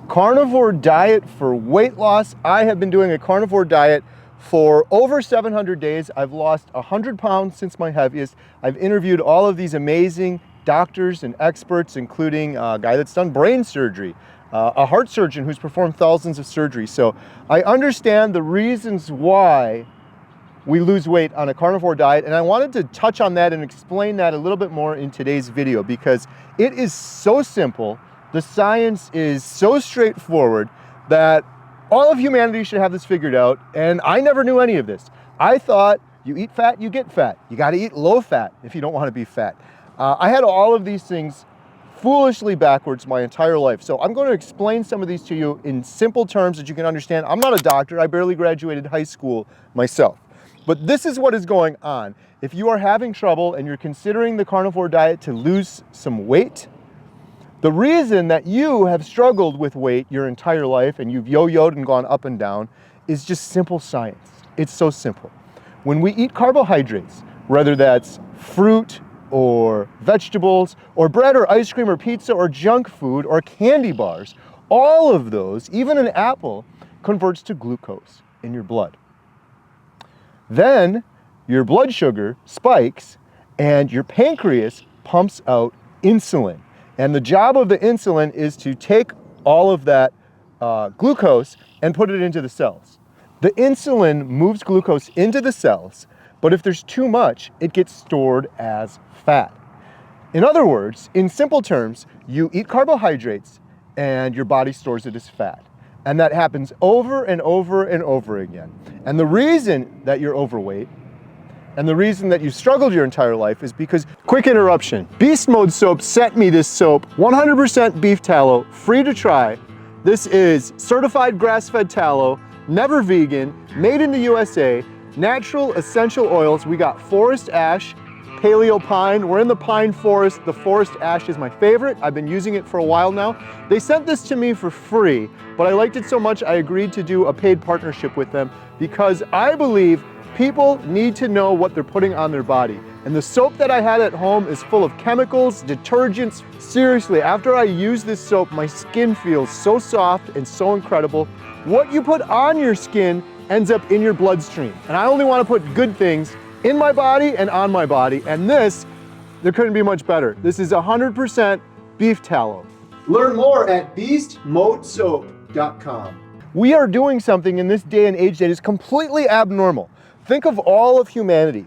Carnivore diet for weight loss. I have been doing a carnivore diet for over 700 days. I've lost 100 pounds since my heaviest. I've interviewed all of these amazing doctors and experts, including a guy that's done brain surgery, a heart surgeon who's performed thousands of surgeries. So I understand the reasons why we lose weight on a carnivore diet, and I wanted to touch on that and explain that a little bit more in today's video because it is so simple. The science is so straightforward that all of humanity should have this figured out, and I never knew any of this. I thought you eat fat, you get fat. You got to eat low fat if you don't want to be fat. I had all of these things foolishly backwards my entire life. So I'm going to explain some of these to you in simple terms that you can understand. I'm not a doctor. I barely graduated high school myself. But this is what is going on. If you are having trouble and you're considering the carnivore diet to lose some weight, the reason that you have struggled with weight your entire life and you've yo-yoed and gone up and down is just simple science. It's so simple. When we eat carbohydrates, whether that's fruit or vegetables or bread or ice cream or pizza or junk food or candy bars, all of those, even an apple, converts to glucose in your blood. Then your blood sugar spikes and your pancreas pumps out insulin. And the job of the insulin is to take all of that glucose and put it into the cells. The insulin moves glucose into the cells, but if there's too much, it gets stored as fat. In other words, in simple terms, you eat carbohydrates and your body stores it as fat. And that happens over and over and over again. And the reason that you're overweight and the reason that you struggled your entire life is because, quick interruption, Beast Mode Soap sent me this soap, 100% beef tallow, free to try. This is certified grass-fed tallow, never vegan, made in the USA, natural essential oils. We got forest ash, paleo pine. We're in the pine forest. The forest ash is my favorite. I've been using it for a while now. They sent this to me for free, but I liked it so much I agreed to do a paid partnership with them because I believe people need to know what they're putting on their body. And the soap that I had at home is full of chemicals, detergents. Seriously, after I use this soap, my skin feels so soft and so incredible. What you put on your skin ends up in your bloodstream. And I only want to put good things in my body and on my body. And this, there couldn't be much better. This is 100% beef tallow. Learn more at beastmodesoap.com. We are doing something in this day and age that is completely abnormal. Think of all of humanity.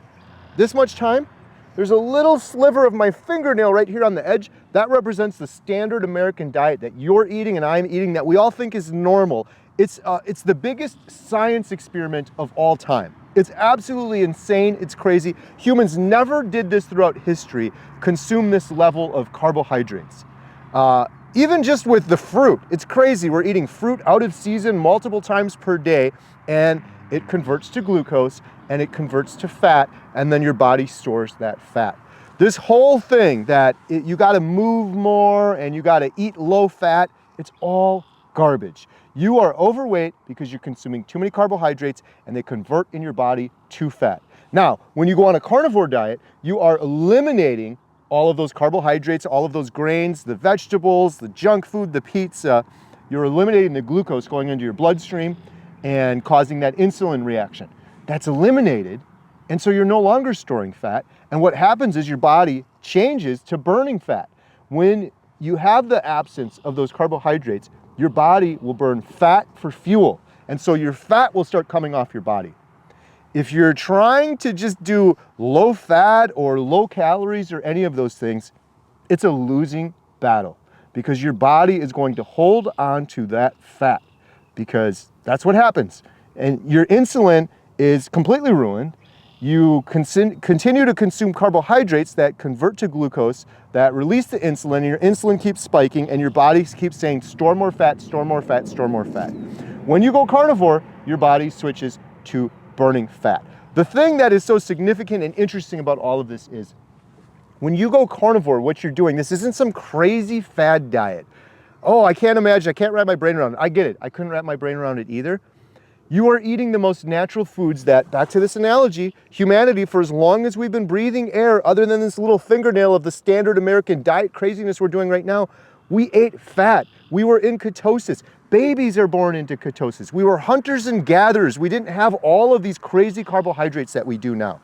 This much time, there's a little sliver of my fingernail right here on the edge. That represents the standard American diet that you're eating and I'm eating that we all think is normal. It's the biggest science experiment of all time. It's absolutely insane. It's crazy. Humans never did this throughout history, consume this level of carbohydrates. Even just with the fruit, it's crazy. We're eating fruit out of season multiple times per day, and it converts to glucose and it converts to fat, and then your body stores that fat. This whole thing that you gotta move more and you gotta eat low fat, it's all garbage. You are overweight because you're consuming too many carbohydrates and they convert in your body to fat. Now, when you go on a carnivore diet, you are eliminating all of those carbohydrates, all of those grains, the vegetables, the junk food, the pizza. You're eliminating the glucose going into your bloodstream and causing that insulin reaction. That's eliminated, and so you're no longer storing fat, and what happens is your body changes to burning fat. When you have the absence of those carbohydrates, your body will burn fat for fuel, and so your fat will start coming off your body. If you're trying to just do low fat or low calories or any of those things, it's a losing battle because your body is going to hold on to that fat because that's what happens. And your insulin is completely ruined. You continue to consume carbohydrates that convert to glucose, that release the insulin, and your insulin keeps spiking, and your body keeps saying, store more fat, store more fat, store more fat. When you go carnivore, your body switches to burning fat. The thing that is so significant and interesting about all of this is when you go carnivore, what you're doing, this isn't some crazy fad diet. Oh, I can't imagine, I can't wrap my brain around it. I get it, I couldn't wrap my brain around it either. You are eating the most natural foods that, back to this analogy, humanity, for as long as we've been breathing air, other than this little fingernail of the standard American diet craziness we're doing right now, we ate fat. We were in ketosis. Babies are born into ketosis. We were hunters and gatherers. We didn't have all of these crazy carbohydrates that we do now.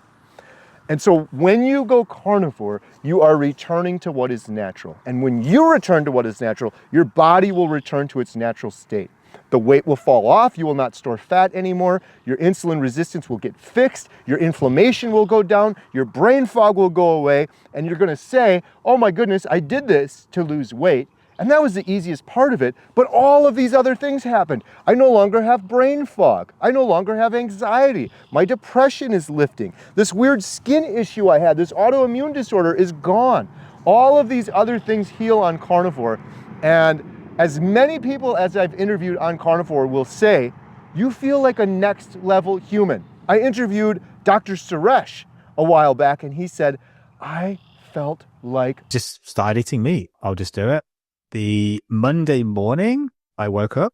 And so when you go carnivore, you are returning to what is natural. And when you return to what is natural, your body will return to its natural state. The weight will fall off, you will not store fat anymore, your insulin resistance will get fixed, your inflammation will go down, your brain fog will go away, and you're gonna say, oh my goodness, I did this to lose weight. And that was the easiest part of it, but all of these other things happened. I no longer have brain fog. I no longer have anxiety. My depression is lifting. This weird skin issue I had, this autoimmune disorder is gone. All of these other things heal on carnivore, and as many people as I've interviewed on carnivore will say, you feel like a next level human. I interviewed Dr. Suresh a while back, and he said, I felt like... Just start eating meat. I'll just do it. The Monday morning I woke up,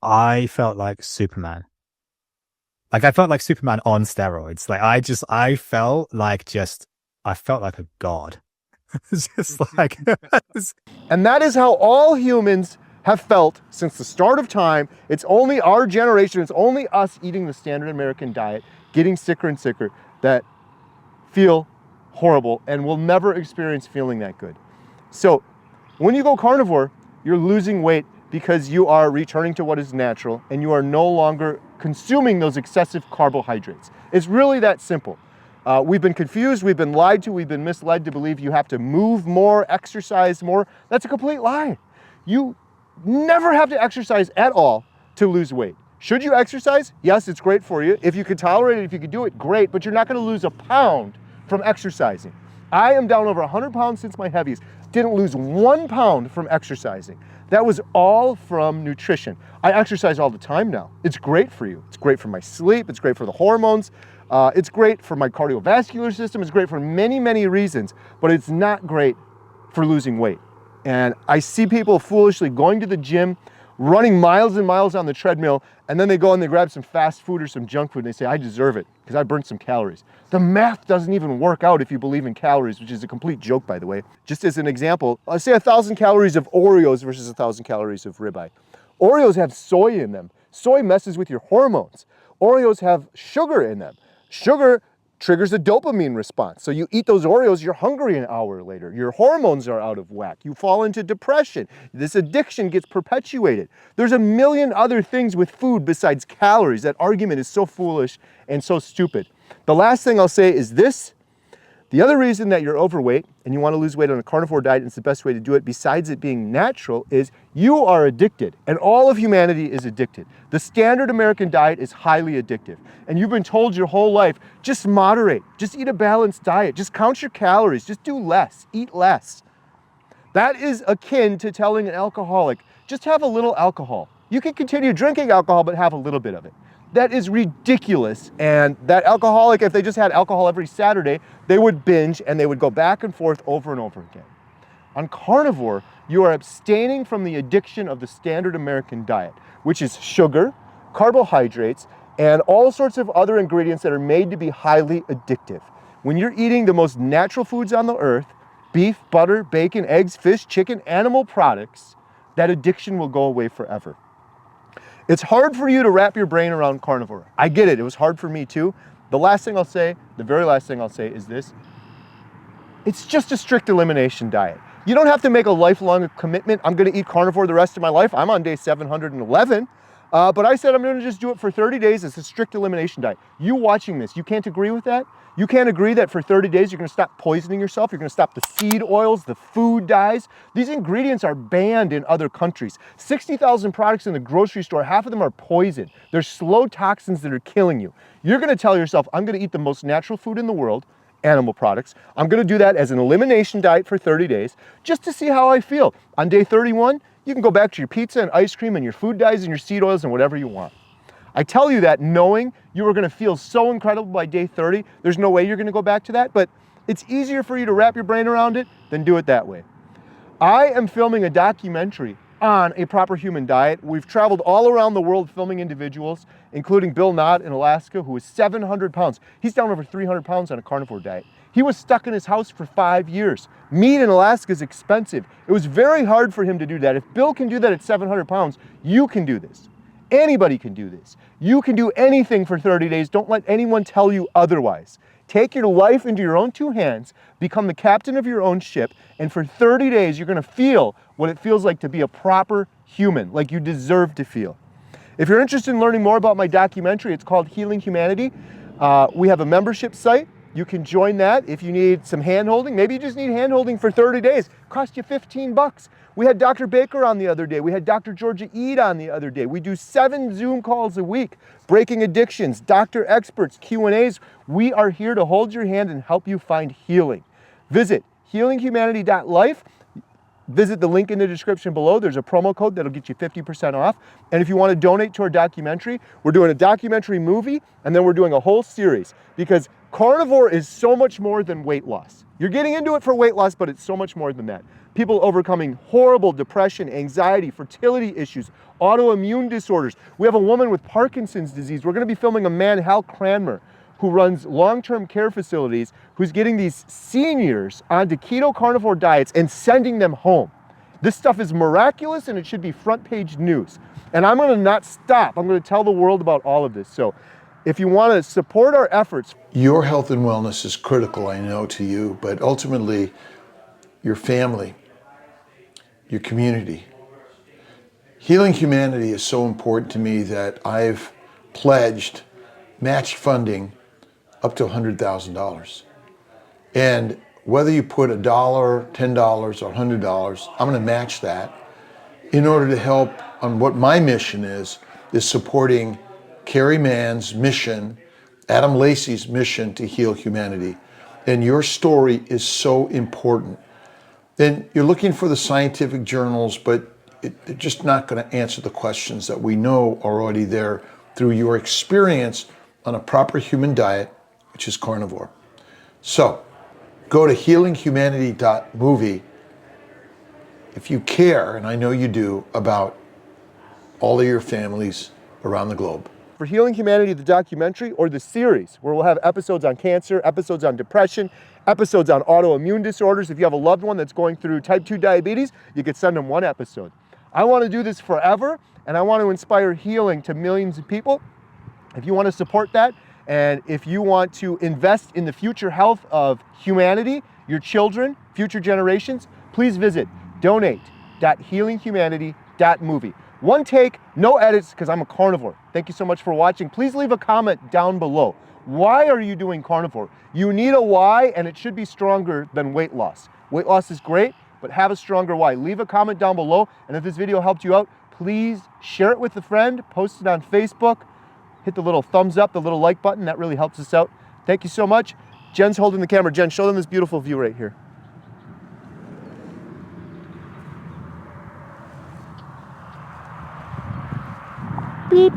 I felt like Superman. Like I felt like Superman on steroids. Like I felt like a god. It's just like, and that is how all humans have felt since the start of time. It's only our generation, it's only us eating the standard American diet, getting sicker and sicker, that feel horrible and will never experience feeling that good. So when you go carnivore, you're losing weight because you are returning to what is natural and you are no longer consuming those excessive carbohydrates. It's really that simple. We've been confused, we've been lied to, we've been misled to believe you have to move more, exercise more. That's a complete lie. You never have to exercise at all to lose weight. Should you exercise? Yes, it's great for you. If you could tolerate it, if you could do it, great, but you're not gonna lose a pound from exercising. I am down over 100 pounds since my heaviest. Didn't lose 1 pound from exercising. That was all from nutrition. I exercise all the time now. It's great for you. It's great for my sleep. It's great for the hormones. It's great for my cardiovascular system. It's great for many, many reasons, but it's not great for losing weight. And I see people foolishly going to the gym, running miles and miles on the treadmill, and then they go and they grab some fast food or some junk food and they say, I deserve it because I burnt some calories. The math doesn't even work out if you believe in calories, which is a complete joke, by the way. Just as an example, let's say 1,000 calories of Oreos versus 1,000 calories of ribeye. Oreos have soy in them. Soy messes with your hormones. Oreos have sugar in them. Sugar triggers a dopamine response. So you eat those Oreos, you're hungry an hour later. Your hormones are out of whack. You fall into depression. This addiction gets perpetuated. There's a million other things with food besides calories. That argument is so foolish and so stupid. The last thing I'll say is this. The other reason that you're overweight and you want to lose weight on a carnivore diet, and it's the best way to do it besides it being natural, is you are addicted, and all of humanity is addicted. The standard American diet is highly addictive, and you've been told your whole life, just moderate, just eat a balanced diet, just count your calories, just do less, eat less. That is akin to telling an alcoholic, just have a little alcohol. You can continue drinking alcohol, but have a little bit of it. That is ridiculous, and that alcoholic, if they just had alcohol every Saturday, they would binge and they would go back and forth over and over again. On carnivore, you are abstaining from the addiction of the standard American diet, which is sugar, carbohydrates, and all sorts of other ingredients that are made to be highly addictive. When you're eating the most natural foods on the earth, beef, butter, bacon, eggs, fish, chicken, animal products, that addiction will go away forever. It's hard for you to wrap your brain around carnivore. I get it, it was hard for me too. The last thing I'll say, the very last thing I'll say is this. It's just a strict elimination diet. You don't have to make a lifelong commitment. I'm gonna eat carnivore the rest of my life. I'm on day 711. But I said I'm gonna just do it for 30 days. It's a strict elimination diet. You watching this, you can't agree with that? You can't agree that for 30 days you're gonna stop poisoning yourself, you're gonna stop the seed oils, the food dyes. These ingredients are banned in other countries. 60,000 products in the grocery store, half of them are poison. They're slow toxins that are killing you. You're gonna tell yourself, I'm gonna eat the most natural food in the world, animal products. I'm gonna do that as an elimination diet for 30 days, just to see how I feel. On day 31, you can go back to your pizza and ice cream and your food dyes and your seed oils and whatever you want. I tell you that knowing you are gonna feel so incredible by day 30, there's no way you're gonna go back to that, but it's easier for you to wrap your brain around it than do it that way. I am filming a documentary on a proper human diet. We've traveled all around the world filming individuals, including Bill Knott in Alaska, who is 700 pounds. He's down over 300 pounds on a carnivore diet. He was stuck in his house for 5 years. Meat in Alaska is expensive. It was very hard for him to do that. If Bill can do that at 700 pounds, you can do this. Anybody can do this. You can do anything for 30 days. Don't let anyone tell you otherwise. Take your life into your own 2 hands, become the captain of your own ship, and for 30 days, you're gonna feel what it feels like to be a proper human, like you deserve to feel. If you're interested in learning more about my documentary, it's called Healing Humanity. We have a membership site. You can join that if you need some hand-holding. Maybe you just need hand-holding for 30 days. It costs you 15 bucks. We had Dr. Baker on the other day. We had Dr. Georgia Eid on the other day. We do 7 Zoom calls a week, breaking addictions, doctor experts, Q&As. We are here to hold your hand and help you find healing. Visit healinghumanity.life. Visit the link in the description below. There's a promo code that'll get you 50% off. And if you want to donate to our documentary, we're doing a documentary movie, and then we're doing a whole series, because carnivore is so much more than weight loss. You're getting into it for weight loss, but it's so much more than that. People overcoming horrible depression, anxiety, fertility issues, autoimmune disorders. We have a woman with Parkinson's disease. We're going to be filming a man, Hal Cranmer, who runs long-term care facilities, who's getting these seniors onto keto carnivore diets and sending them home. This stuff is miraculous, and it should be front page news. And I'm gonna not stop. I'm gonna tell the world about all of this. So if you wanna support our efforts. Your health and wellness is critical, I know, to you, but ultimately your family, your community. Healing Humanity is so important to me that I've pledged match funding up to $100,000. And whether you put $1, $10, or $100, I'm gonna match that in order to help on what my mission is supporting Carrie Mann's mission, Adam Lacey's mission to heal humanity. And your story is so important. And you're looking for the scientific journals, but they're just not gonna answer the questions that we know are already there through your experience on a proper human diet, which is carnivore. So go to healinghumanity.movie if you care, and I know you do, about all of your families around the globe. For Healing Humanity, the documentary, or the series, where we'll have episodes on cancer, episodes on depression, episodes on autoimmune disorders. If you have a loved one that's going through type 2 diabetes, you could send them 1 episode. I want to do this forever, and I want to inspire healing to millions of people. If you want to support that, and if you want to invest in the future health of humanity, your children, future generations, please visit donate.healinghumanity.movie. 1 take, no edits, because I'm a carnivore. Thank you so much for watching. Please leave a comment down below. Why are you doing carnivore? You need a why, and it should be stronger than weight loss. Weight loss is great, but have a stronger why. Leave a comment down below, and if this video helped you out, please share it with a friend, post it on Facebook, hit the little thumbs up, the little like button. That really helps us out. Thank you so much. Jen's holding the camera. Jen, show them this beautiful view right here. Beep.